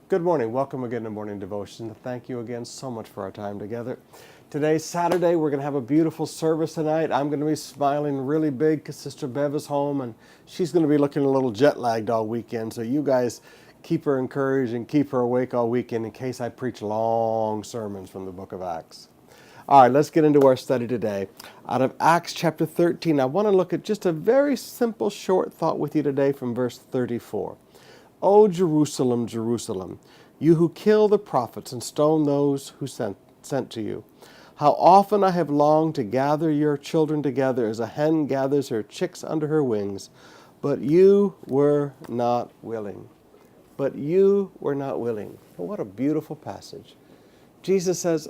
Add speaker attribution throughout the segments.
Speaker 1: Good morning. Welcome again to Morning Devotion. Thank you again so much for our time together. Today's Saturday. We're going to have a beautiful service tonight. I'm going to be smiling really big because Sister Bev is home and she's going to be looking a little jet lagged all weekend. So you guys keep her encouraged and keep her awake all weekend in case I preach long sermons from the book of Acts. All right, let's get into our study today. Out of Acts chapter 13, I want to look at just a very simple short thought with you today from verse 34. O Jerusalem, Jerusalem, you who kill the prophets and stone those who sent to you. How often I have longed to gather your children together as a hen gathers her chicks under her wings, but you were not willing. But you were not willing. Well, what a beautiful passage. Jesus says,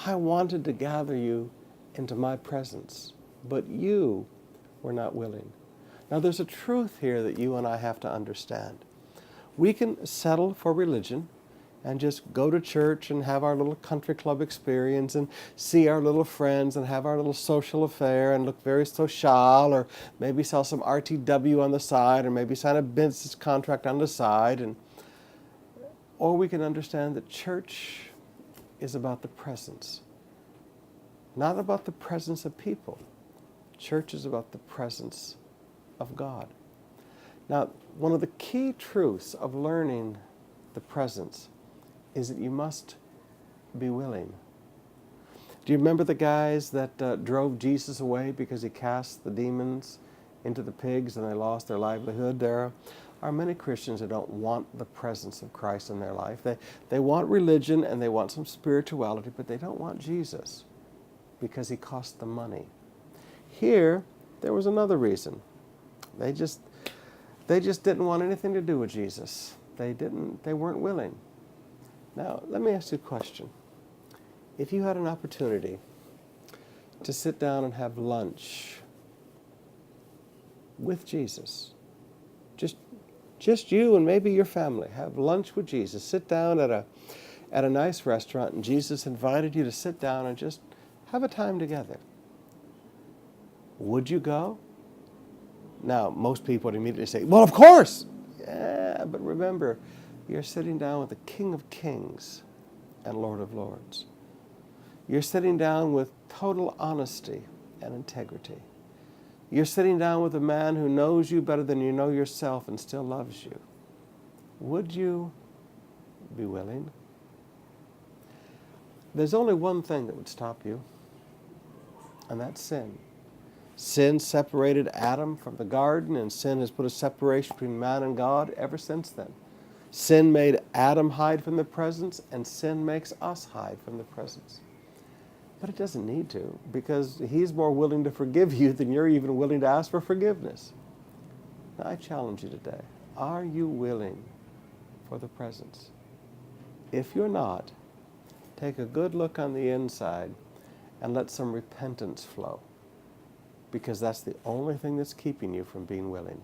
Speaker 1: I wanted to gather you into my presence, but you were not willing. Now there's a truth here that you and I have to understand. We can settle for religion and just go to church and have our little country club experience and see our little friends and have our little social affair and look very social, or maybe sell some RTW on the side, or maybe sign a business contract on the side. Or we can understand that church is about the presence, not about the presence of people. Church is about the presence of God. Now, one of the key truths of learning the presence is that you must be willing. Do you remember the guys that drove Jesus away because he cast the demons into the pigs and they lost their livelihood? There are many Christians that don't want the presence of Christ in their life. They want religion and they want some spirituality, but they don't want Jesus because he cost them money. Here, there was another reason. They just didn't want anything to do with Jesus. They weren't willing. Now, let me ask you a question. If you had an opportunity to sit down and have lunch with Jesus, just you and maybe your family, have lunch with Jesus, sit down at a nice restaurant, and Jesus invited you to sit down and just have a time together, would you go? Now, most people would immediately say, well, of course. Yeah, but remember, you're sitting down with the King of Kings and Lord of Lords. You're sitting down with total honesty and integrity. You're sitting down with a man who knows you better than you know yourself and still loves you. Would you be willing? There's only one thing that would stop you, and that's sin. Sin separated Adam from the garden, and sin has put a separation between man and God ever since then. Sin made Adam hide from the presence, and sin makes us hide from the presence. But it doesn't need to, because he's more willing to forgive you than you're even willing to ask for forgiveness. Now, I challenge you today. Are you willing for the presence? If you're not, take a good look on the inside and let some repentance flow, because that's the only thing that's keeping you from being willing.